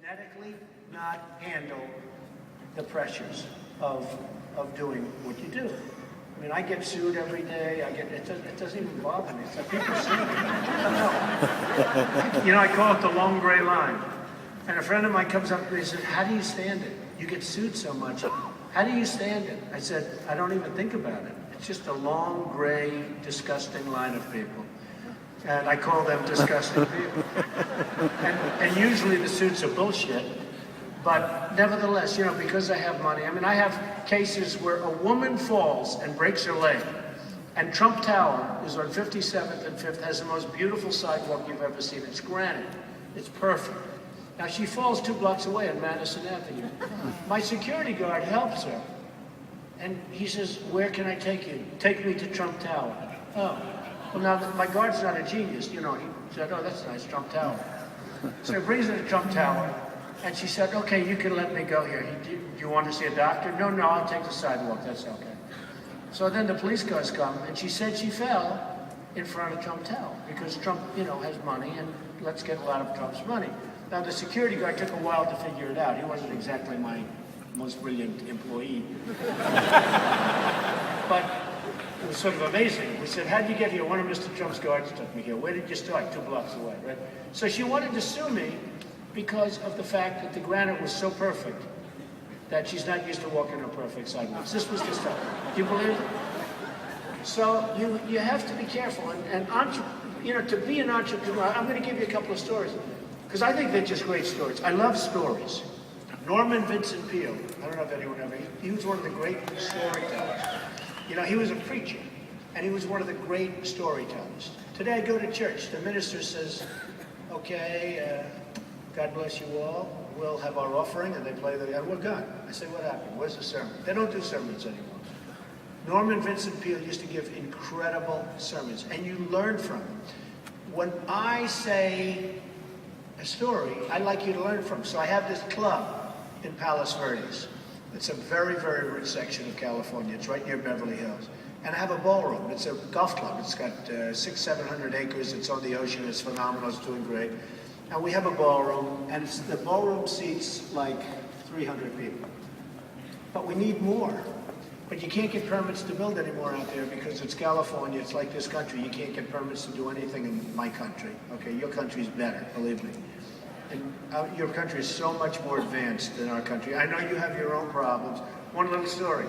genetically not handle the pressures of doing what you do. I mean, I get sued every day. It doesn't even bother me. It's like people sue me. You know, I call it the long gray line. And a friend of mine comes up to me and says, "How do you stand it? You get sued so much. How do you stand it?" I said, "I don't even think about it. It's just a long, gray, disgusting line of people." And I call them disgusting people. And usually the suits are bullshit. But nevertheless, you know, because I have money, I mean, I have cases where a woman falls and breaks her leg. And Trump Tower is on 57th and 5th, has the most beautiful sidewalk you've ever seen. It's granite. It's perfect. Now, she falls 2 blocks away on Madison Avenue. My security guard helps her. And he says, "Where can I take you?" "Take me to Trump Tower." "Oh. Well, now, my guard's not a genius. You know, he said, "Oh, that's nice, Trump Tower." So he brings her to Trump Tower. And she said, "Okay, you can let me go here. Do you want to see a doctor?" "No, I'll take the sidewalk. That's okay." So then the police cars come, and she said she fell in front of Trump Tower because Trump, you know, has money, and let's get a lot of Trump's money. Now, the security guard took a while to figure it out. He wasn't exactly my most brilliant employee. But it was sort of amazing. We said, "How did you get here?" "One of Mr. Trump's guards took me here." "Where did you start?" 2 blocks away, right? So she wanted to sue me because of the fact that the granite was so perfect that she's not used to walking on perfect sidewalks. This was the stuff. Do you believe it? So you have to be careful. And you know, to be an entrepreneur, I'm going to give you a couple of stories because I think they're just great stories. I love stories. Norman Vincent Peale, I don't know if anyone ever, he was one of the great storytellers. You know, he was a preacher, and he was one of the great storytellers. Today I go to church. The minister says, "Okay, God bless you all. We'll have our offering," and they play and we're gone. I say, "What happened? Where's the sermon?" They don't do sermons anymore. Norman Vincent Peale used to give incredible sermons, and you learn from them. When I say a story, I like you to learn from. So I have this club in Palos Verdes. It's a very, very rich section of California. It's right near Beverly Hills. And I have a ballroom. It's a golf club. It's got 600-700 acres. It's on the ocean. It's phenomenal. It's doing great. And we have a ballroom, and the ballroom seats like 300 people. But we need more. But you can't get permits to build anymore out there because it's California. It's like this country. You can't get permits to do anything in my country. Okay, your country's better, believe me. And your country is so much more advanced than our country. I know you have your own problems. One little story.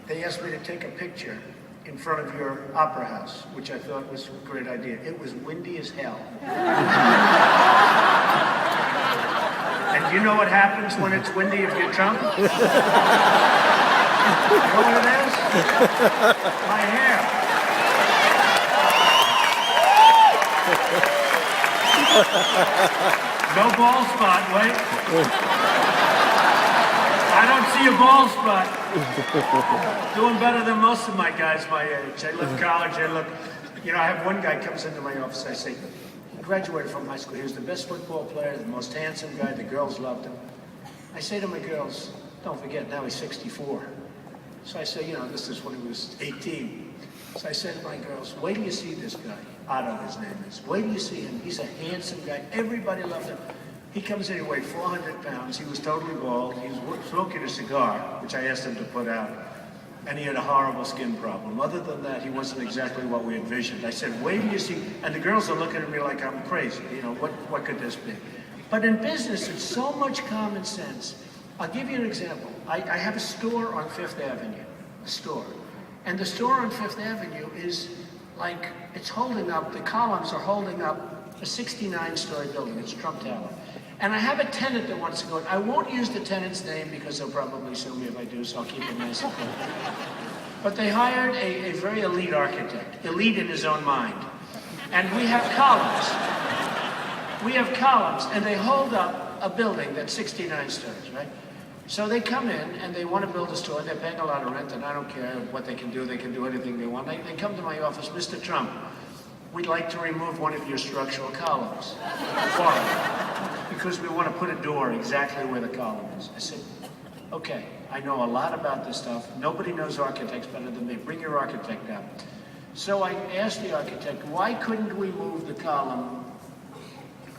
They asked me to take a picture in front of your opera house, which I thought was a great idea. It was windy as hell. And you know what happens when it's windy if you're Trump? You know what it is? My hair. No ball spot, wait. I don't see a ball spot. Doing better than most of my guys my age. I left college, you know, I have one guy comes into my office, I say, he graduated from high school. He was the best football player, the most handsome guy, the girls loved him. I say to my girls, don't forget, now he's 64. So I say, you know, this is when he was 18. So I said to my girls, wait till you see this guy. Otto, his name is. Wait till you see him. He's a handsome guy. Everybody loved him. He comes in, he weighed 400 pounds. He was totally bald. He was smoking a cigar, which I asked him to put out. And he had a horrible skin problem. Other than that, he wasn't exactly what we envisioned. I said, wait till you see. And the girls are looking at me like I'm crazy. You know, what could this be? But in business, it's so much common sense. I'll give you an example. I have a store on Fifth Avenue, a store. And the store on Fifth Avenue is like, it's holding up, the columns are holding up a 69-story building. It's Trump Tower. And I have a tenant that wants to go in. I won't use the tenant's name because they'll probably sue me if I do, so I'll keep it nice and clean. But they hired a very elite architect, elite in his own mind. And we have columns. We have columns, and they hold up a building that's 69 stories, right? So they come in and they want to build a store. They're paying a lot of rent, and I don't care what they can do. They can do anything they want. They come to my office, Mr. Trump, we'd like to remove one of your structural columns. Why? Because we want to put a door exactly where the column is. I said, okay, I know a lot about this stuff. Nobody knows architects better than me. Bring your architect out. So I asked the architect, why couldn't we move the column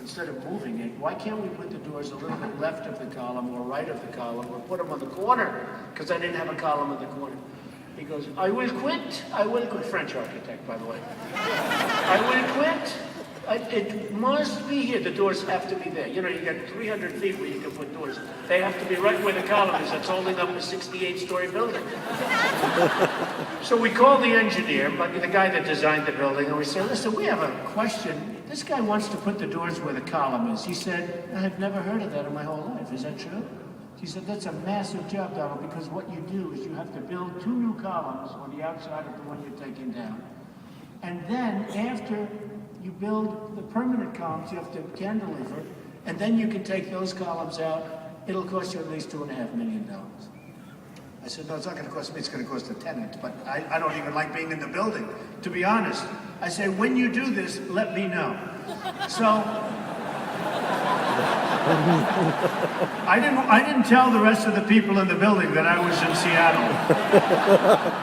instead of moving it, why can't we put the doors a little bit left of the column or right of the column, or put them on the corner? Because I didn't have a column in the corner. He goes, I will quit. French architect, by the way. I will quit. It must be here. The doors have to be there. You know, you got 300 feet where you can put doors. They have to be right where the column is. That's holding up a 68-story building. So we called the engineer, the guy that designed the building, and we said, listen, we have a question. This guy wants to put the doors where the column is. He said, I've never heard of that in my whole life. Is that true? He said, that's a massive job, Donald, because what you do is you have to build 2 new columns on the outside of the one you're taking down. And then after you build the permanent columns, you have to cantilever, and then you can take those columns out. It'll cost you at least $2.5 million. I said, no, it's not going to cost me, it's going to cost the tenant, but I don't even like being in the building, to be honest. I say, when you do this, let me know. So, I didn't tell the rest of the people in the building that I was in Seattle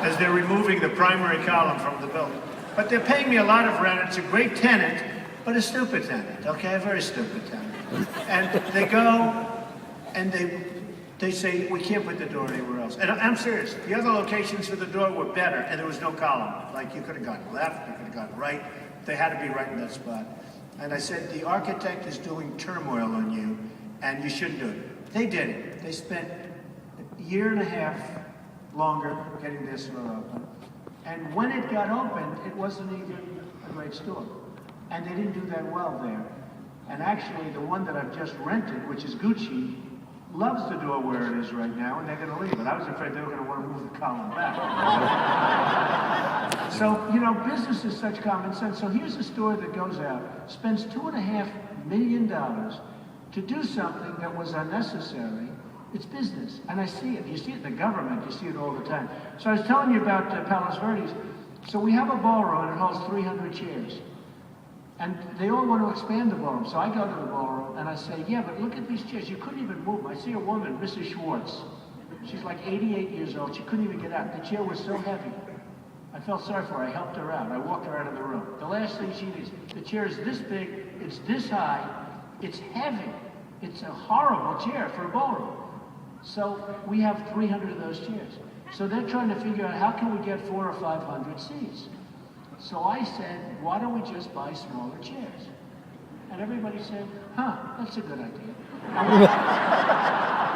as they're removing the primary column from the building. But they're paying me a lot of rent. It's a great tenant, but a stupid tenant, okay? A very stupid tenant. And they go and they say, we can't put the door anywhere else. And I'm serious. The other locations for the door were better, and there was no column. Like, you could have gone left, you could have gone right. They had to be right in that spot. And I said, the architect is doing turmoil on you, and you shouldn't do it. They did it. They spent a year and a half longer getting this store open. And when it got opened, it wasn't even a great store. And they didn't do that well there. And actually, the one that I've just rented, which is Gucci, loves the door where it is right now, and they're going to leave it. I was afraid they were going to want to move the column back. So, you know, business is such common sense. So here's a store that goes out, spends $2.5 million to do something that was unnecessary. It's business, and I see it. You see it in the government. You see it all the time. So I was telling you about Palos Verdes. So we have a ballroom, and it holds 300 chairs. And they all want to expand the ballroom. So I go to the ballroom, and I say, yeah, but look at these chairs. You couldn't even move them. I see a woman, Mrs. Schwartz. She's like 88 years old. She couldn't even get out. The chair was so heavy. I felt sorry for her. I helped her out. I walked her out of the room. The last thing she needs, the chair is this big, it's this high, it's heavy. It's a horrible chair for a ballroom. So we have 300 of those chairs. So they're trying to figure out how can we get 400 or 500 seats. So I said, why don't we just buy smaller chairs? And everybody said, that's a good idea.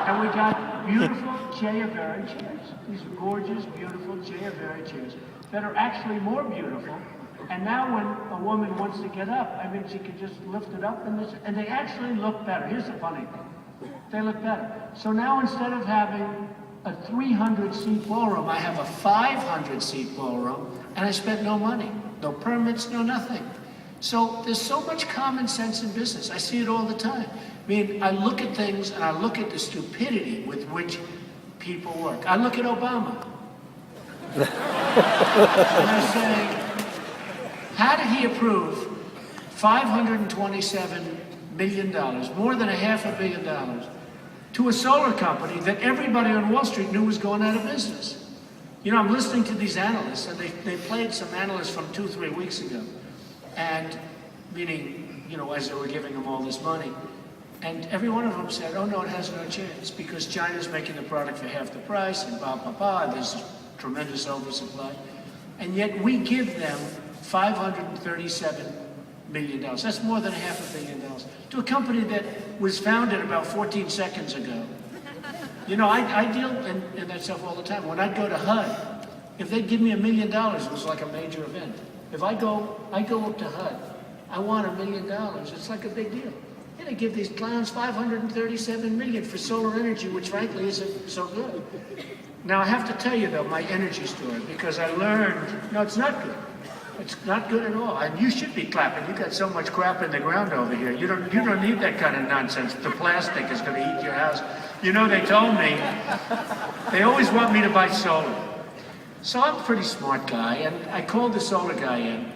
And we got beautiful Chiavari chairs. These gorgeous, beautiful Chiavari chairs that are actually more beautiful. And now when a woman wants to get up, I mean, she can just lift it up, and they actually look better. Here's the funny thing. They look better. So now instead of having a 300-seat ballroom, I have a 500-seat ballroom, and I spent no money, no permits, no nothing. So there's so much common sense in business. I see it all the time. I mean, I look at things, and I look at the stupidity with which people work. I look at Obama. And I say, how did he approve $527 million, more than $500 million, to a solar company that everybody on Wall Street knew was going out of business? You know, I'm listening to these analysts, and they played some analysts from 2-3 weeks ago, and meaning, you know, as they were giving them all this money, and every one of them said, oh no, it has no chance, because China's making the product for half the price, and and there's tremendous oversupply, and yet we give them $537 million. That's more than $500 million to a company that was founded about 14 seconds ago. You know, I deal in that stuff all the time. When I'd go to HUD, if they'd give me $1 million, it was like a major event. If I go up to HUD, I want $1 million. It's like a big deal. And they give these clowns $537 million for solar energy, which frankly isn't so good. Now I have to tell you though, my energy story, because I learned, no, it's not good. It's not good at all. And you should be clapping. You got so much crap in the ground over here. You don't need that kind of nonsense. The plastic is going to eat your house. You know, they told me, they always want me to buy solar. So I'm a pretty smart guy, and I called the solar guy in.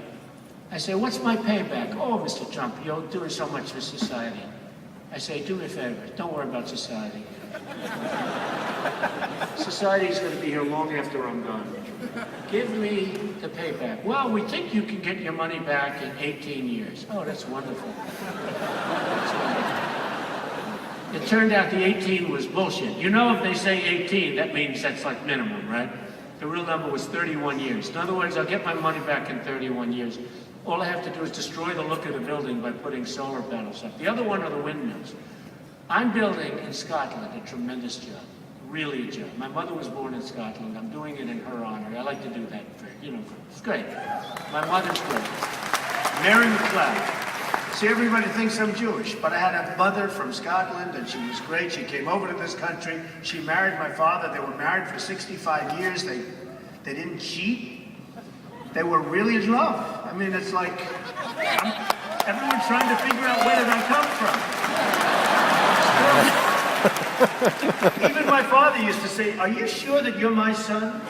I say, what's my payback? Oh, Mr. Trump, you're doing so much for society. I say, do me a favor, don't worry about society. Society is going to be here long after I'm gone. Give me the payback. Well, we think you can get your money back in 18 years. Oh, that's wonderful. That's wonderful. It turned out the 18 was bullshit. You know, if they say 18, that means that's like minimum, right? The real number was 31 years. In other words, I'll get my money back in 31 years. All I have to do is destroy the look of the building by putting solar panels up. The other one are the windmills. I'm building in Scotland a tremendous job, really a job. My mother was born in Scotland. I'm doing it in her honor. I like to do that for, it's great. My mother's great. Mary McLeod. See, everybody thinks I'm Jewish, but I had a mother from Scotland, and she was great. She came over to this country. She married my father. They were married for 65 years. They didn't cheat. They were really in love. I mean, it's like, everyone's trying to figure out where did I come from. Even my father used to say, are you sure that you're my son?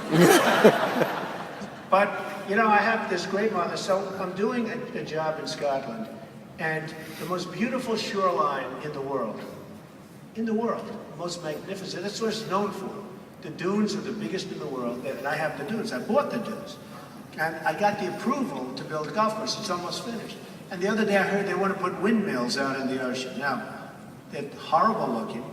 But, I have this great mother, so I'm doing a job in Scotland, and the most beautiful shoreline in the world, most magnificent, that's what it's known for. The dunes are the biggest in the world, and I have the dunes. I bought the dunes. And I got the approval to build a golf course. It's almost finished. And the other day I heard they want to put windmills out in the ocean. Now, they're horrible looking.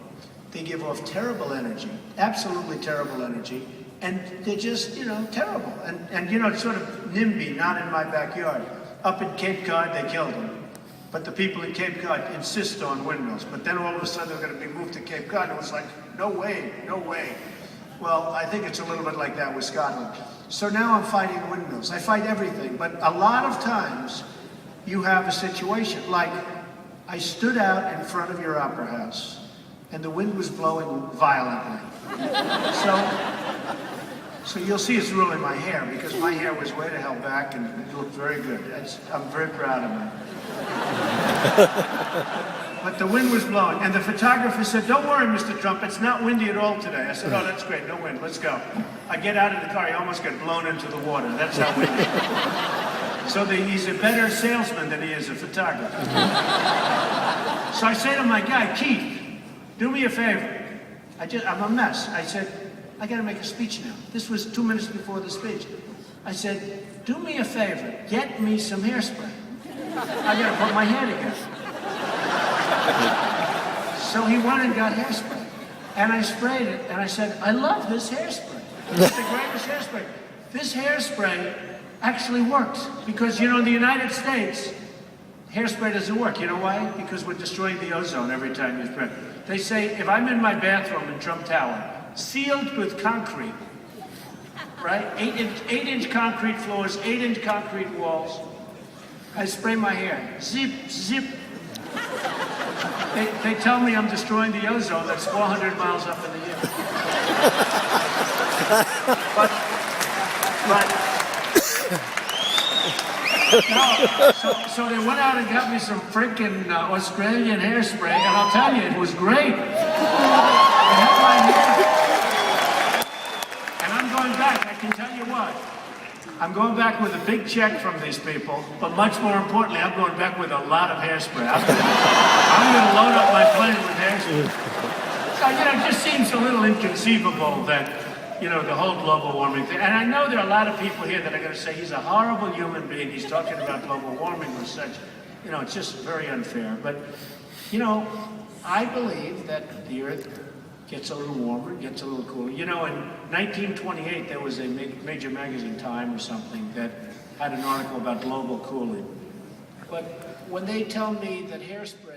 They give off terrible energy, absolutely terrible energy. And they're just, terrible. And it's sort of NIMBY, not in my backyard. Up in Cape Cod, they killed them. But the people in Cape Cod insist on windmills. But then all of a sudden they're going to be moved to Cape Cod. And it was like, no way, no way. Well, I think it's a little bit like that with Scotland. So now I'm fighting windmills. I fight everything, but a lot of times you have a situation like I stood out in front of your opera house and the wind was blowing violently. So you'll see it's ruining my hair because my hair was way the hell back and it looked very good. I'm very proud of it. But the wind was blowing, and the photographer said, don't worry, Mr. Trump, it's not windy at all today. I said, oh, that's great, no wind, let's go. I get out of the car, he almost got blown into the water. That's how windy. So he's a better salesman than he is a photographer. So I say to my guy, Keith, do me a favor. I'm a mess. I said, I gotta make a speech now. This was 2 minutes before the speech. I said, do me a favor, get me some hairspray. I gotta put my hair together. So he went and got hairspray. And I sprayed it, and I said, I love this hairspray. It's the greatest hairspray. This hairspray actually works. Because, in the United States, hairspray doesn't work. You know why? Because we're destroying the ozone every time you spray. They say, if I'm in my bathroom in Trump Tower, sealed with concrete, right? 8-inch concrete floors, 8-inch concrete walls, I spray my hair. Zip, zip. They tell me I'm destroying the ozone that's 400 miles up in the air. So they went out and got me some freaking Australian hairspray, and I'll tell you, it was great. It helped my hair. And I'm going back, I can tell you what. I'm going back with a big check from these people, but much more importantly, I'm going back with a lot of hairspray. I'm going to load up my plane with hairspray. So, it just seems a little inconceivable that, the whole global warming thing. And I know there are a lot of people here that are going to say he's a horrible human being. He's talking about global warming with such, it's just very unfair. But, I believe that the Earth gets a little warmer, gets a little cooler. In 1928, there was a major magazine, Time or something, that had an article about global cooling. But when they tell me that hairspray